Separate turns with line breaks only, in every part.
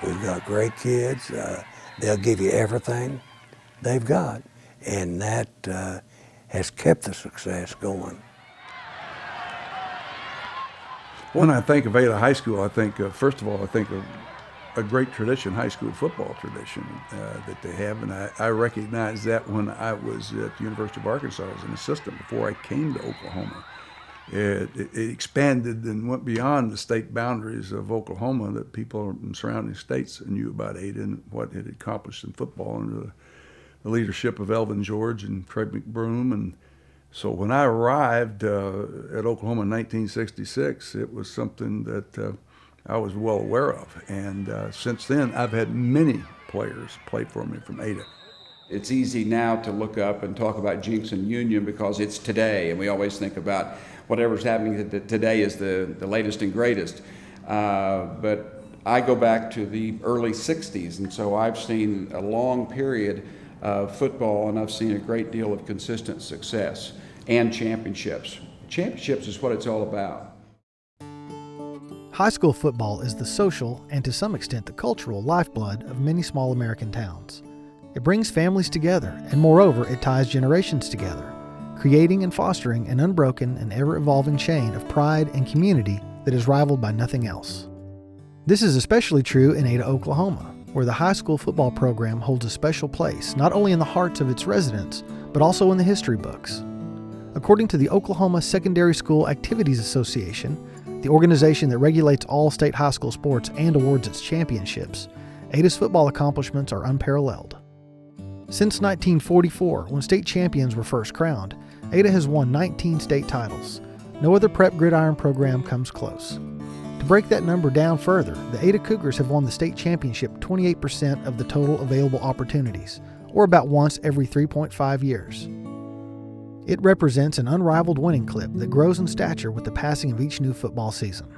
We've got great kids. They'll give you everything they've got, and that has kept the success going.
When I think of Ada High School, I think, first of all, I think of a great tradition, high school football tradition that they have, and I recognized that when I was at the University of Arkansas as an assistant before I came to Oklahoma. It expanded and went beyond the state boundaries of Oklahoma, that people in surrounding states knew about Ada and what it accomplished in football under the leadership of Elvin George and Craig McBroom. And so when I arrived at Oklahoma in 1966, it was something that I was well aware of. And since then, I've had many players play for me from Ada.
It's easy now to look up and talk about Jinx and Union because it's today, and we always think about whatever's happening today is the latest and greatest. But I go back to the early 60s, and so I've seen a long period of football, and I've seen a great deal of consistent success and championships. Championships is what it's all about.
High school football is the social and to some extent the cultural lifeblood of many small American towns. It brings families together, and moreover, it ties generations together, creating and fostering an unbroken and ever-evolving chain of pride and community that is rivaled by nothing else. This is especially true in Ada, Oklahoma, where the high school football program holds a special place not only in the hearts of its residents, but also in the history books. According to the Oklahoma Secondary School Activities Association, the organization that regulates all state high school sports and awards its championships, Ada's football accomplishments are unparalleled. Since 1944, when state champions were first crowned, Ada has won 19 state titles. No other prep gridiron program comes close. To break that number down further, the Ada Cougars have won the state championship 28% of the total available opportunities, or about once every 3.5 years. It represents an unrivaled winning clip that grows in stature with the passing of each new football season.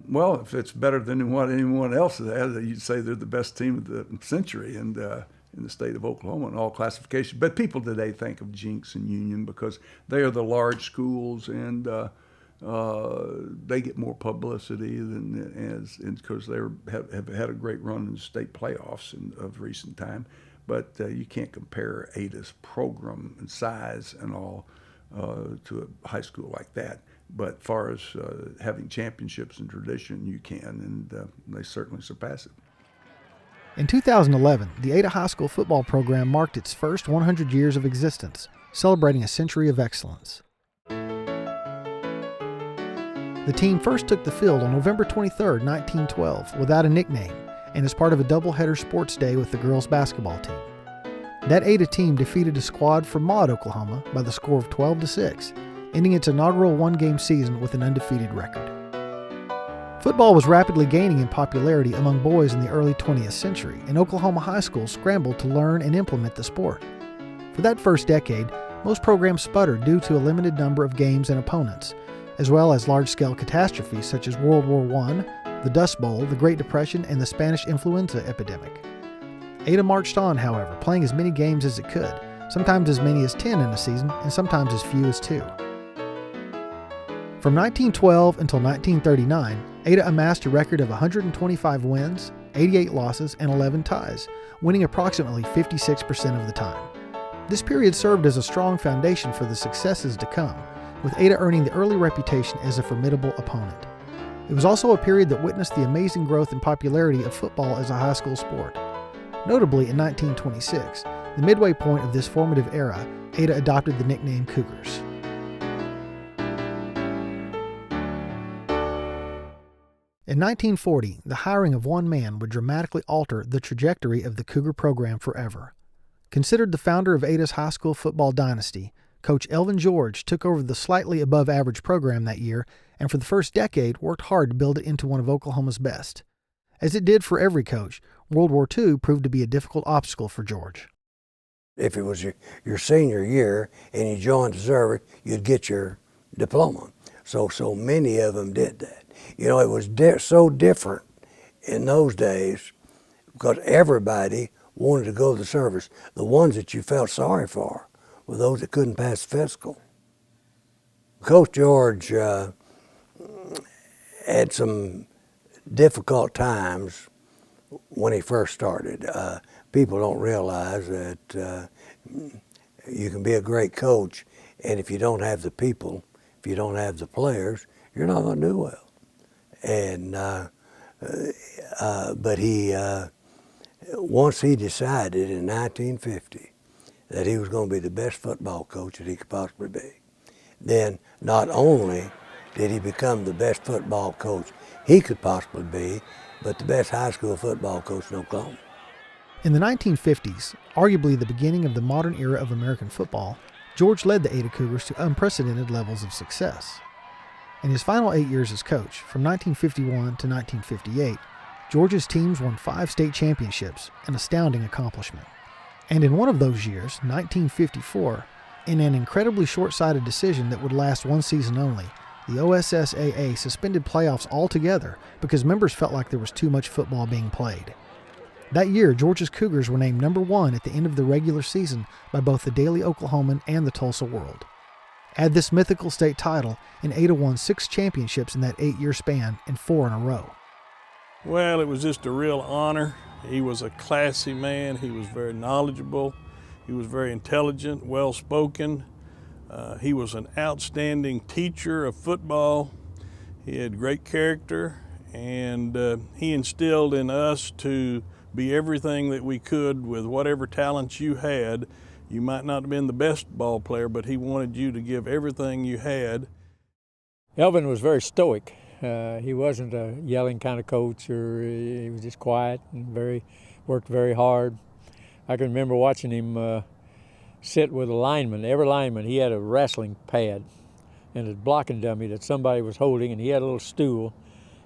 Well, if it's better than what anyone else has, you'd say they're the best team of the century and in the state of Oklahoma in all classifications. But people today think of Jinx and Union because they are the large schools and they get more publicity because they have had a great run in the state playoffs of recent time. But you can't compare Ada's program and size and all to a high school like that. But as far as having championships and tradition, you can, and they certainly surpass it.
In 2011, the Ada High School football program marked its first 100 years of existence, celebrating a century of excellence. The team first took the field on November 23, 1912, without a nickname, and as part of a doubleheader sports day with the girls' basketball team. That Ada team defeated a squad from Maud, Oklahoma, by the score of 12-6, ending its inaugural one-game season with an undefeated record. Football was rapidly gaining in popularity among boys in the early 20th century, and Oklahoma high schools scrambled to learn and implement the sport. For that first decade, most programs sputtered due to a limited number of games and opponents, as well as large-scale catastrophes such as World War I, the Dust Bowl, the Great Depression, and the Spanish influenza epidemic. Ada marched on, however, playing as many games as it could, sometimes as many as 10 in a season, and sometimes as few as 2. From 1912 until 1939, Ada amassed a record of 125 wins, 88 losses, and 11 ties, winning approximately 56% of the time. This period served as a strong foundation for the successes to come, with Ada earning the early reputation as a formidable opponent. It was also a period that witnessed the amazing growth and popularity of football as a high school sport. Notably, in 1926, the midway point of this formative era, Ada adopted the nickname Cougars. In 1940, the hiring of one man would dramatically alter the trajectory of the Cougar program forever. Considered the founder of Ada's high school football dynasty, Coach Elvin George took over the slightly above-average program that year and for the first decade worked hard to build it into one of Oklahoma's best. As it did for every coach, World War II proved to be a difficult obstacle for George.
If it was your senior year and you joined the service, you'd get your diploma. So many of them did that. You know, it was so different in those days because everybody wanted to go to the service. The ones that you felt sorry for were those that couldn't pass the physical. Coach George had some difficult times when he first started. People don't realize that you can be a great coach, and if you don't have the people, if you don't have the players, you're not going to do well. And but he, once he decided in 1950 that he was going to be the best football coach that he could possibly be, then not only did he become the best football coach he could possibly be, but the best high school football coach in Oklahoma.
In the 1950s, arguably the beginning of the modern era of American football, George led the Ada Cougars to unprecedented levels of success. In his final 8 years as coach, from 1951 to 1958, George's teams won 5 state championships, an astounding accomplishment. And in one of those years, 1954, in an incredibly short-sighted decision that would last one season only, the OSSAA suspended playoffs altogether because members felt like there was too much football being played. That year, Georgia's Cougars were named number 1 at the end of the regular season by both the Daily Oklahoman and the Tulsa World. Add this mythical state title, and Ada won 6 championships in that 8-year span and 4 in a row.
Well, it was just a real honor. He was a classy man. He was very knowledgeable. He was very intelligent, well-spoken. He was an outstanding teacher of football. He had great character, and he instilled in us to be everything that we could with whatever talents you had. You might not have been the best ball player, but he wanted you to give everything you had.
Elvin was very stoic. He wasn't a yelling kind of coach, or he was just quiet and worked very hard. I can remember watching him sit with a lineman. Every lineman, he had a wrestling pad and a blocking dummy that somebody was holding, and he had a little stool,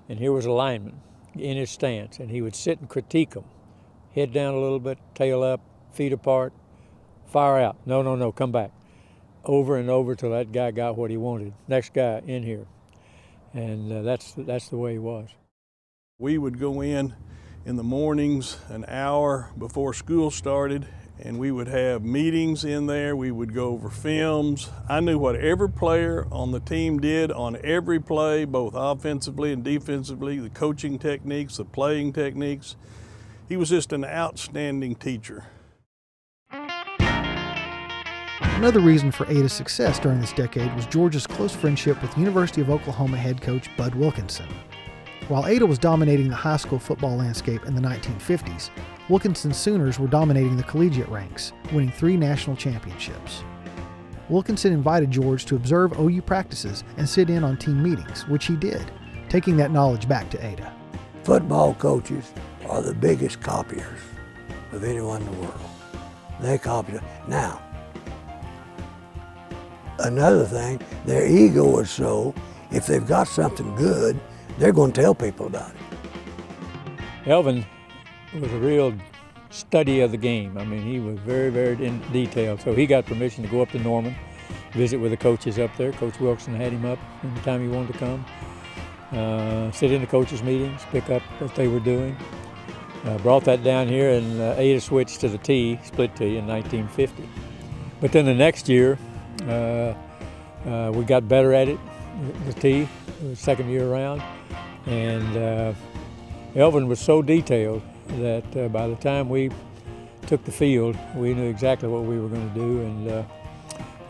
and here was a lineman in his stance, and he would sit and critique them. Head down a little bit, tail up, feet apart, fire out. No, come back. Over and over till that guy got what he wanted. Next guy in here. And that's the way he was.
We would go in the mornings an hour before school started, and we would have meetings in there. We would go over films. I knew what every player on the team did on every play, both offensively and defensively, the coaching techniques, the playing techniques. He was just an outstanding teacher.
Another reason for Ada's success during this decade was Georgia's close friendship with University of Oklahoma head coach Bud Wilkinson. While Ada was dominating the high school football landscape in the 1950s, Wilkinson's Sooners were dominating the collegiate ranks, winning 3 national championships. Wilkinson invited George to observe OU practices and sit in on team meetings, which he did, taking that knowledge back to Ada.
Football coaches are the biggest copiers of anyone in the world. They copy. Now, another thing, their ego is so, if they've got something good, they're going to tell people about it.
Elvin was a real study of the game. I mean, he was very, very in detail. So he got permission to go up to Norman, visit with the coaches up there. Coach Wilson had him up anytime he wanted to come. Sit in the coaches' meetings, pick up what they were doing. Brought that down here, and Ada switched to the T, split T, in 1950. But then the next year, we got better at it, the T, the second year around. And Elvin was so detailed that by the time we took the field, we knew exactly what we were going to do, and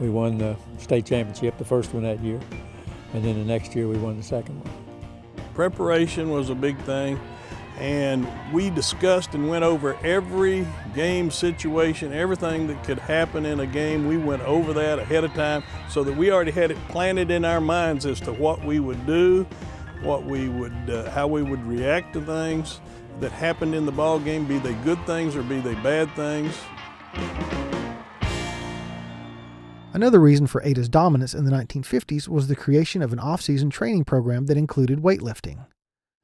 we won the state championship, the first one that year, and then the next year we won the second one.
Preparation was a big thing, and we discussed and went over every game situation, everything that could happen in a game. We went over that ahead of time so that we already had it planted in our minds as to what we would do, what we would, how we would react to things that happened in the ball game, be they good things or be they bad things.
Another reason for Ada's dominance in the 1950s was the creation of an off-season training program that included weightlifting.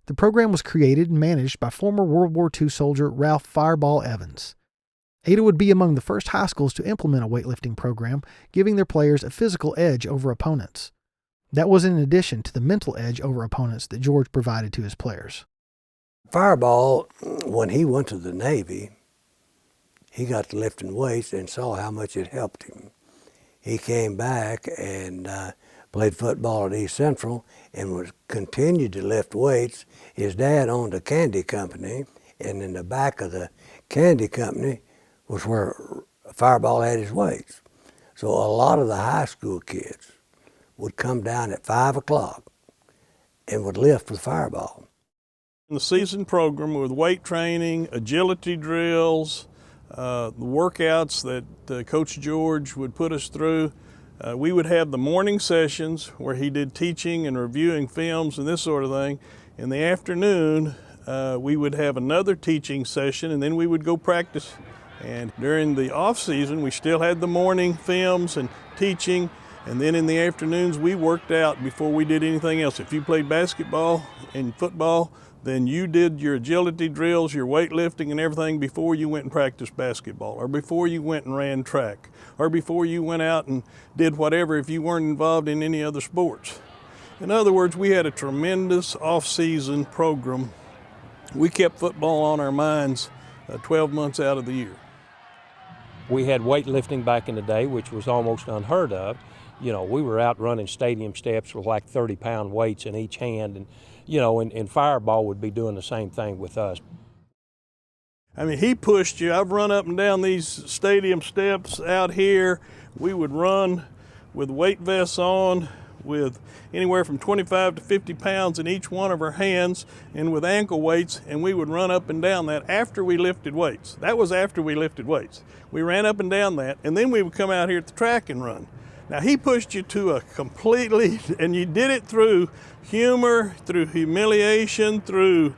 The program was created and managed by former World War II soldier Ralph Fireball Evans. Ada would be among the first high schools to implement a weightlifting program, giving their players a physical edge over opponents. That was in addition to the mental edge over opponents that George provided to his players.
Fireball, when he went to the Navy, he got to lifting weights and saw how much it helped him. He came back and played football at East Central and continued to lift weights. His dad owned a candy company, And in the back of the candy company was where Fireball had his weights. So a lot of the high school kids would come down at 5 o'clock and would lift with Fireball.
In the season program with weight training, agility drills, the workouts that Coach George would put us through, we would have the morning sessions where he did teaching and reviewing films and this sort of thing. In the afternoon, we would have another teaching session, and then we would go practice. And during the off season, we still had the morning films and teaching, and then in the afternoons, we worked out before we did anything else. If you played basketball and football, then you did your agility drills, your weightlifting and everything before you went and practiced basketball, or before you went and ran track, or before you went out and did whatever if you weren't involved in any other sports. In other words, we had a tremendous off-season program. We kept football on our minds 12 months out of the year.
We had weightlifting back in the day, which was almost unheard of. You know, we were out running stadium steps with like 30-pound weights in each hand, and you know, and Fireball would be doing the same thing with us.
I mean, he pushed you. I've run up and down these stadium steps out here. We would run with weight vests on, with anywhere from 25 to 50 pounds in each one of our hands, and with ankle weights, and we would run up and down that after we lifted weights. That was after we lifted weights. We ran up and down that, and then we would come out here at the track and run. Now, he pushed you to a completely, and you did it through humor, through humiliation, through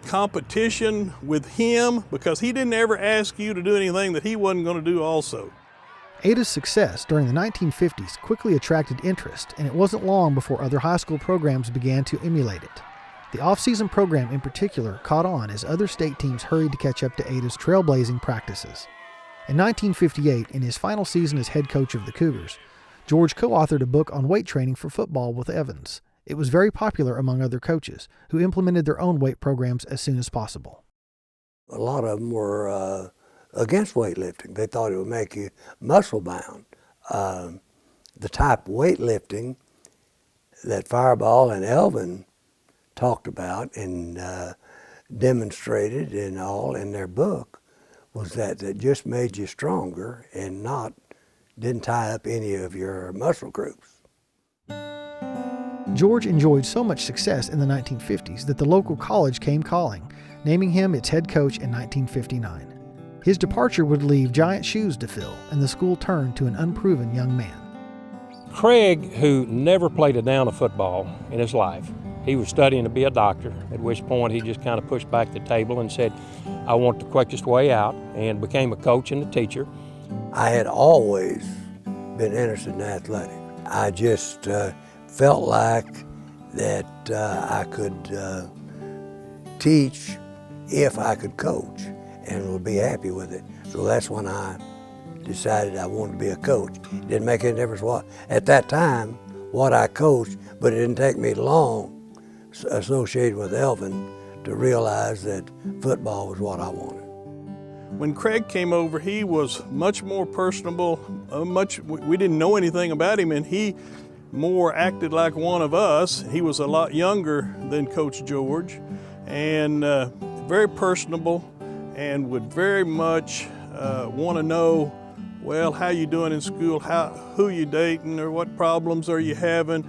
competition with him, because he didn't ever ask you to do anything that he wasn't going to do also.
Ada's success during the 1950s quickly attracted interest, and it wasn't long before other high school programs began to emulate it. The off-season program in particular caught on as other state teams hurried to catch up to Ada's trailblazing practices. In 1958, in his final season as head coach of the Cougars, George co-authored a book on weight training for football with Evans. It was very popular among other coaches, who implemented their own weight programs as soon as possible.
A lot of them were against weightlifting. They thought it would make you muscle-bound. The type of weightlifting that Fireball and Elvin talked about and demonstrated and all in their book was that it just made you stronger and didn't tie up any of your muscle groups.
George enjoyed so much success in the 1950s that the local college came calling, naming him its head coach in 1959. His departure would leave giant shoes to fill, and the school turned to an unproven young man.
Craig, who never played a down of football in his life, he was studying to be a doctor, at which point he just kind of pushed back the table and said, I want the quickest way out, and became a coach and a teacher.
I had always been interested in athletics. I just felt like that I could teach if I could coach and would be happy with it. So that's when I decided I wanted to be a coach. It didn't make any difference at that time what I coached, but it didn't take me long associated with Elvin to realize that football was what I wanted.
When Craig came over, he was much more personable. We didn't know anything about him, and he more acted like one of us. He was a lot younger than Coach George, and very personable, and would very much want to know, well, how you doing in school, who you dating, or what problems are you having,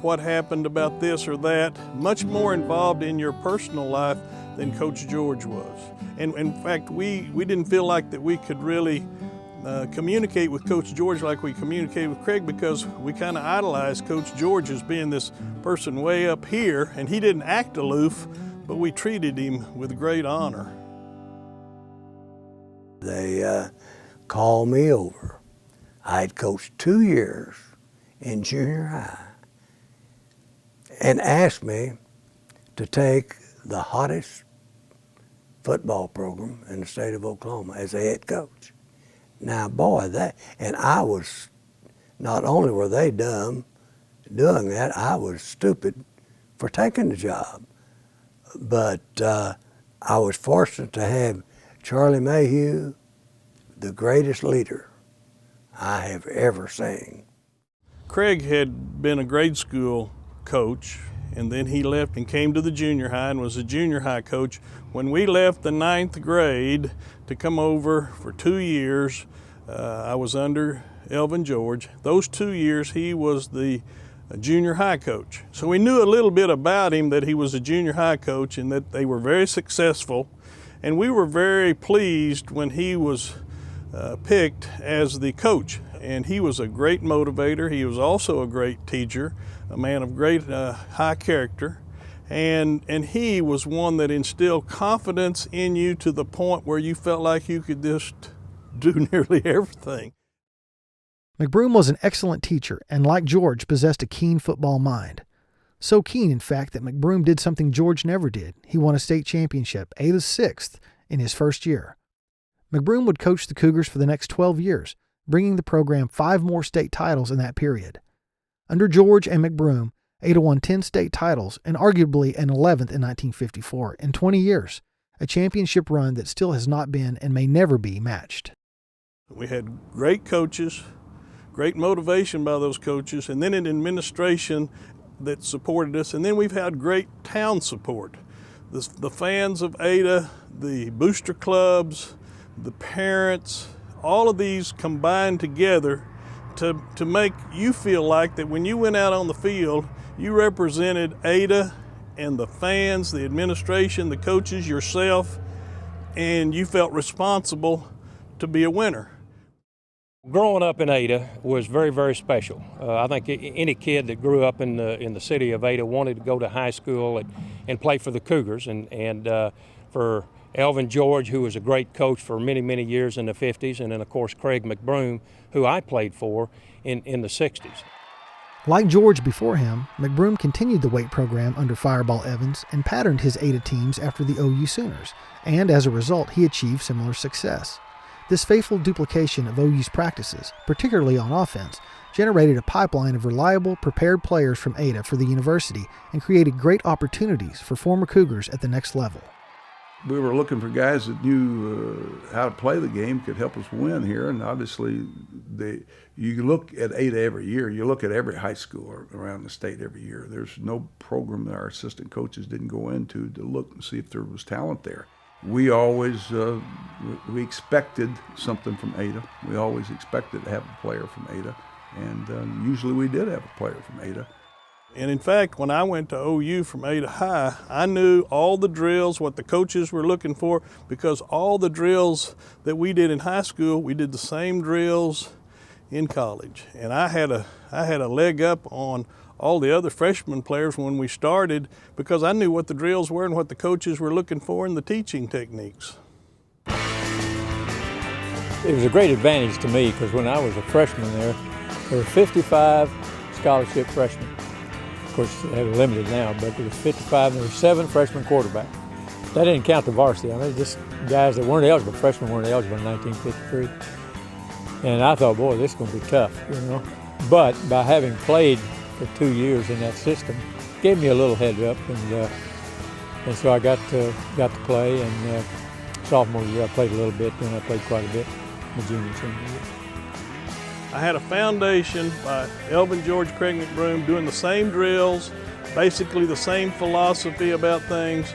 what happened about this or that. Much more involved in your personal life than Coach George was. And in fact, we didn't feel like that we could really communicate with Coach George like we communicated with Craig, because we kind of idolized Coach George as being this person way up here, and he didn't act aloof, but we treated him with great honor.
They called me over. I had coached 2 years in junior high and asked me to take the hottest football program in the state of Oklahoma as a head coach. Now, boy, and I was, not only were they dumb doing that, I was stupid for taking the job. But I was fortunate to have Charlie Mayhew, the greatest leader I have ever seen.
Craig had been a grade school coach. and then he left and came to the junior high and was a junior high coach. When we left the 9th grade to come over for 2 years, I was under Elvin George. Those 2 years he was the junior high coach. So we knew a little bit about him, that he was a junior high coach and that they were very successful. And we were very pleased when he was picked as the coach. And he was a great motivator. He was also a great teacher, a man of great high character. And he was one that instilled confidence in you to the point where you felt like you could just do nearly everything.
McBroom was an excellent teacher and, like George, possessed a keen football mind. So keen, in fact, that McBroom did something George never did. He won a state championship, Ada's 6th, in his first year. McBroom would coach the Cougars for the next 12 years, bringing the program 5 more state titles in that period. Under George and McBroom, Ada won 10 state titles and arguably an 11th in 1954 in 20 years, a championship run that still has not been and may never be matched.
We had great coaches, great motivation by those coaches, and then an administration that supported us, and then we've had great town support. The fans of Ada, the booster clubs, the parents, all of these combined together to make you feel like that when you went out on the field, you represented Ada and the fans, the administration, the coaches, yourself, and you felt responsible to be a winner.
Growing up in Ada was very, very special. I think any kid that grew up in the city of Ada wanted to go to high school and play for the Cougars. And for Elvin George, who was a great coach for many, many years in the 50s, and then, of course, Craig McBroom, who I played for in the 60s.
Like George before him, McBroom continued the weight program under Fireball Evans and patterned his Ada teams after the OU Sooners, and as a result, he achieved similar success. This faithful duplication of OU's practices, particularly on offense, generated a pipeline of reliable, prepared players from Ada for the university and created great opportunities for former Cougars at the next level.
We were looking for guys that knew how to play the game, could help us win here, and obviously you look at Ada every year. You look at every high school around the state every year. There's no program that our assistant coaches didn't go into to look and see if there was talent there. We always we expected something from Ada. We always expected to have a player from Ada, and usually we did have a player from Ada.
And in fact, when I went to OU from Ada High, I knew all the drills, what the coaches were looking for, because all the drills that we did in high school, we did the same drills in college. And I had a leg up on all the other freshman players when we started, because I knew what the drills were and what the coaches were looking for in the teaching techniques.
It was a great advantage to me because when I was a freshman there were 55 scholarship freshmen. Of course, they have it limited now, but there was 55 and there were 7 freshman quarterbacks. That didn't count the varsity. I mean, just guys that weren't eligible. Freshmen weren't eligible in 1953. And I thought, boy, this is going to be tough, you know. But by having played for 2 years in that system, gave me a little head up, and so I got to play. And sophomore year, I played a little bit, then I played quite a bit my junior senior year.
I had a foundation by Elvin George, Craig McBroom, doing the same drills, basically the same philosophy about things.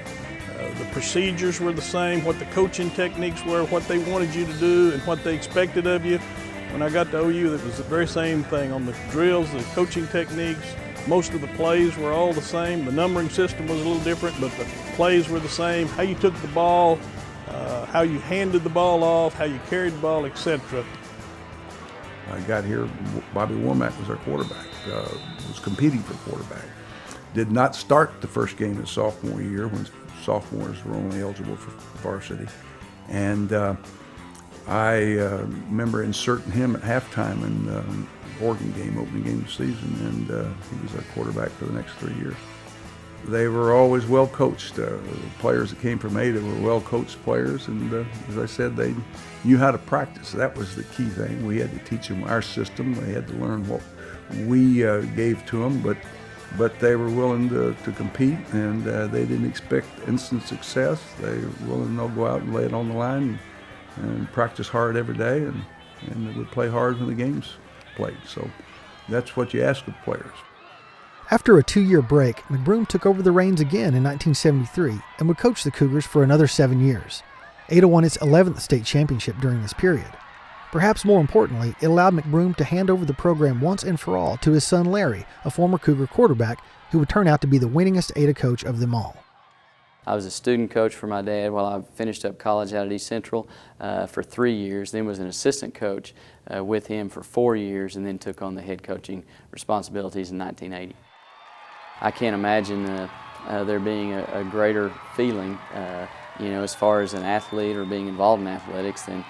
The procedures were the same, what the coaching techniques were, what they wanted you to do, and what they expected of you. When I got to OU, it was the very same thing on the drills, the coaching techniques. Most of the plays were all the same. The numbering system was a little different, but the plays were the same. How you took the ball, how you handed the ball off, how you carried the ball, etc.
I got here, Bobby Womack was our quarterback, was competing for quarterback. Did not start the first game his sophomore year when sophomores were only eligible for varsity. And I remember inserting him at halftime in the Oregon game, opening game of the season, and he was our quarterback for the next 3 years. They were always well coached. The players that came from Ada were well coached players, and as I said, they knew how to practice. That was the key thing. We had to teach them our system. They had to learn what we gave to them, but they were willing to compete, and they didn't expect instant success. They were willing to go out and lay it on the line and practice hard every day, and they would play hard when the games played. So that's what you ask of players.
After a 2-year break, McBroom took over the reins again in 1973 and would coach the Cougars for another 7 years. Ada won its 11th state championship during this period. Perhaps more importantly, it allowed McBroom to hand over the program once and for all to his son Larry, a former Cougar quarterback who would turn out to be the winningest Ada coach of them all.
I was a student coach for my dad while I finished up college out at East Central for 3 years, then was an assistant coach with him for 4 years, and then took on the head coaching responsibilities in 1980. I can't imagine there being a greater feeling, as far as an athlete or being involved in athletics than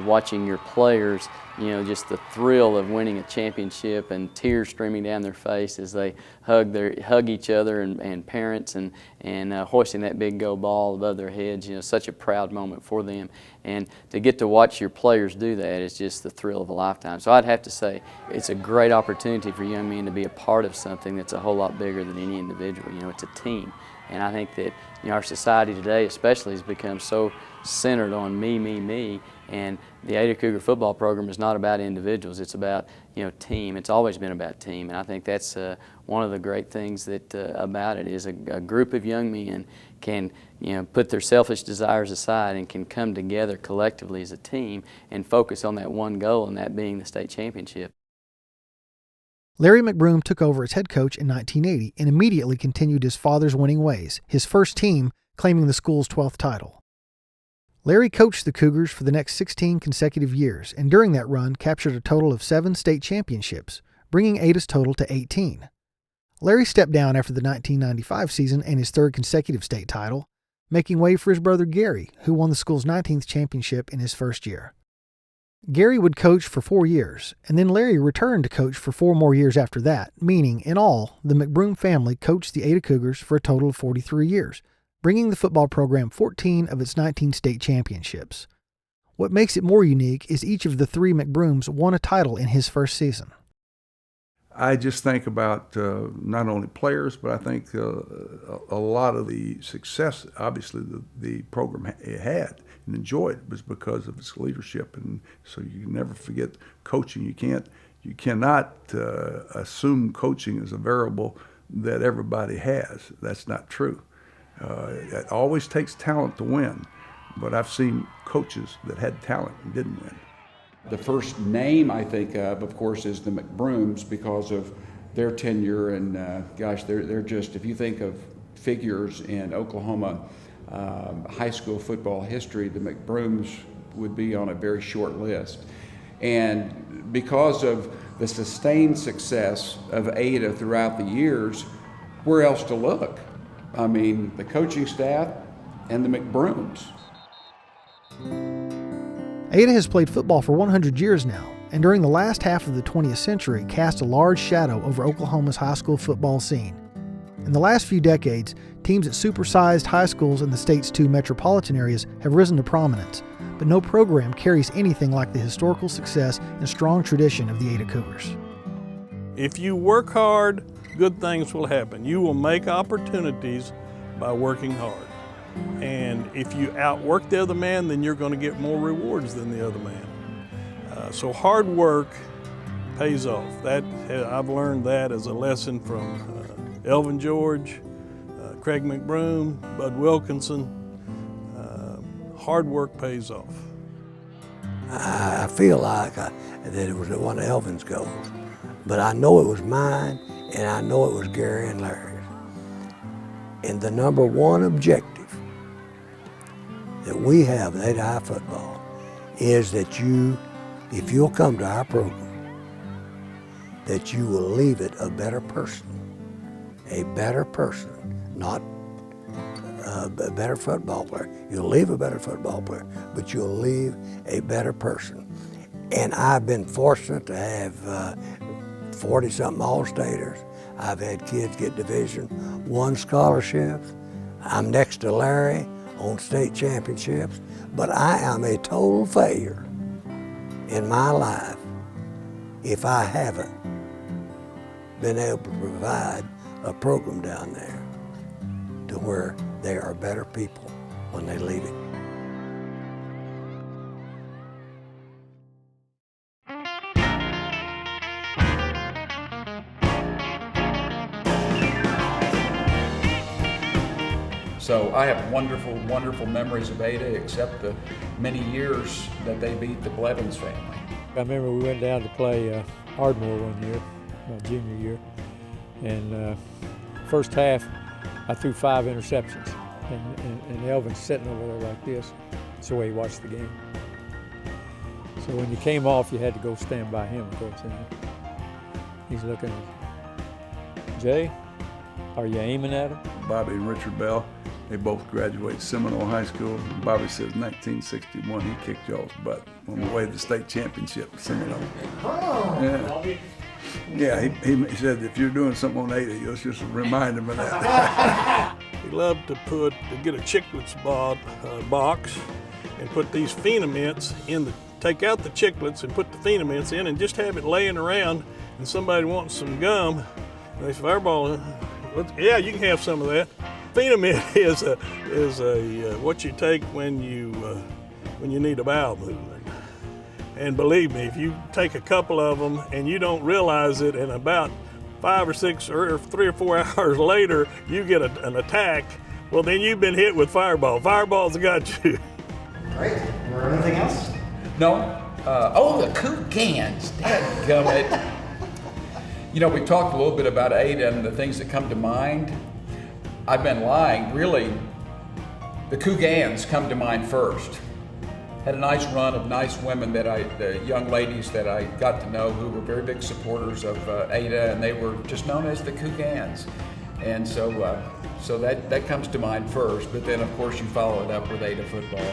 watching your players, just the thrill of winning a championship and tears streaming down their face as they hug each other and parents and hoisting that big gold ball above their heads. Such a proud moment for them. And to get to watch your players do that is just the thrill of a lifetime. So I'd have to say it's a great opportunity for young men to be a part of something that's a whole lot bigger than any individual. It's a team. And I think that our society today especially has become so centered on me, and the Ada Cougar football program is not about individuals, it's about team. It's always been about team, and I think that's one of the great things that about it is a group of young men can put their selfish desires aside and can come together collectively as a team and focus on that one goal, and that being the state championship.
Larry McBroom took over as head coach in 1980 and immediately continued his father's winning ways, his first team claiming the school's 12th title. Larry coached the Cougars for the next 16 consecutive years, and during that run captured a total of 7 state championships, bringing Ada's total to 18. Larry stepped down after the 1995 season and his 3rd consecutive state title, making way for his brother Gary, who won the school's 19th championship in his first year. Gary would coach for 4 years, and then Larry returned to coach for 4 more years after that, meaning, in all, the McBroom family coached the Ada Cougars for a total of 43 years, bringing the football program 14 of its 19 state championships. What makes it more unique is each of the 3 McBrooms won a title in his first season.
I just think about not only players, but I think a lot of the success, obviously, the program had and enjoyed was because of its leadership. And so you can never forget coaching. You cannot assume coaching is a variable that everybody has. That's not true. It always takes talent to win, but I've seen coaches that had talent and didn't win.
The first name I think of course, is the McBrooms because of their tenure, and they're just, if you think of figures in Oklahoma high school football history, the McBrooms would be on a very short list. And because of the sustained success of Ada throughout the years, where else to look? I mean, the coaching staff and the McBrooms.
Ada has played football for 100 years now, and during the last half of the 20th century cast a large shadow over Oklahoma's high school football scene. In the last few decades, teams at supersized high schools in the state's 2 metropolitan areas have risen to prominence, but no program carries anything like the historical success and strong tradition of the Ada Cougars.
If you work hard, good things will happen. You will make opportunities by working hard. And if you outwork the other man, then you're going to get more rewards than the other man. So hard work pays off. I've learned that as a lesson from Elvin George, Craig McBroom, Bud Wilkinson. Hard work pays off.
I feel like that it was one of Elvin's goals, but I know it was mine, and I know it was Gary and Larry's. And the number one objective that we have at Ada High football is that if you'll come to our program, that you will leave it a better person, not a better football player. You'll leave a better football player, but you'll leave a better person. And I've been fortunate to have 40-something All-Staters. I've had kids get Division I scholarships. I'm next to Larry on state championships, but I am a total failure in my life if I haven't been able to provide a program down there to where they are better people when they leave it.
So I have wonderful, wonderful memories of Ada, except the many years that they beat the Blevins family.
I remember we went down to play Ardmore one year, my junior year, and first half I threw 5 interceptions, and Elvin's sitting over there like this. That's the way he watched the game. So when you came off, you had to go stand by him, of course. And he's looking at Jay, are you aiming at him?
Bobby and Richard Bell, they both graduated Seminole High School. Bobby says 1961 he kicked y'all's butt on the way to the state championship in Seminole. Yeah, he said if you're doing something on 80, you'll just remind him of that.
He loved to get a chiclets box and put these Phena mints in take out the chiclets and put the Phena mints in and just have it laying around, and somebody wants some gum, and they say, Fireball, yeah, you can have some of that. Phena mint is what you take when you need a bowel movement. And believe me, if you take a couple of them and you don't realize it, and about 5 or 6 or 3 or 4 hours later, you get an attack, well, then you've been hit with Fireball. Fireball's got you.
Great. Or anything else?
No. The Cougars. Dadgummit. You know, we talked a little bit about Ada and the things that come to mind. I've been lying. Really, the Cougars come to mind first. Had a nice run of nice women the young ladies that I got to know who were very big supporters of Ada, and they were just known as the Cougars. And so that comes to mind first, but then of course you follow it up with Ada football.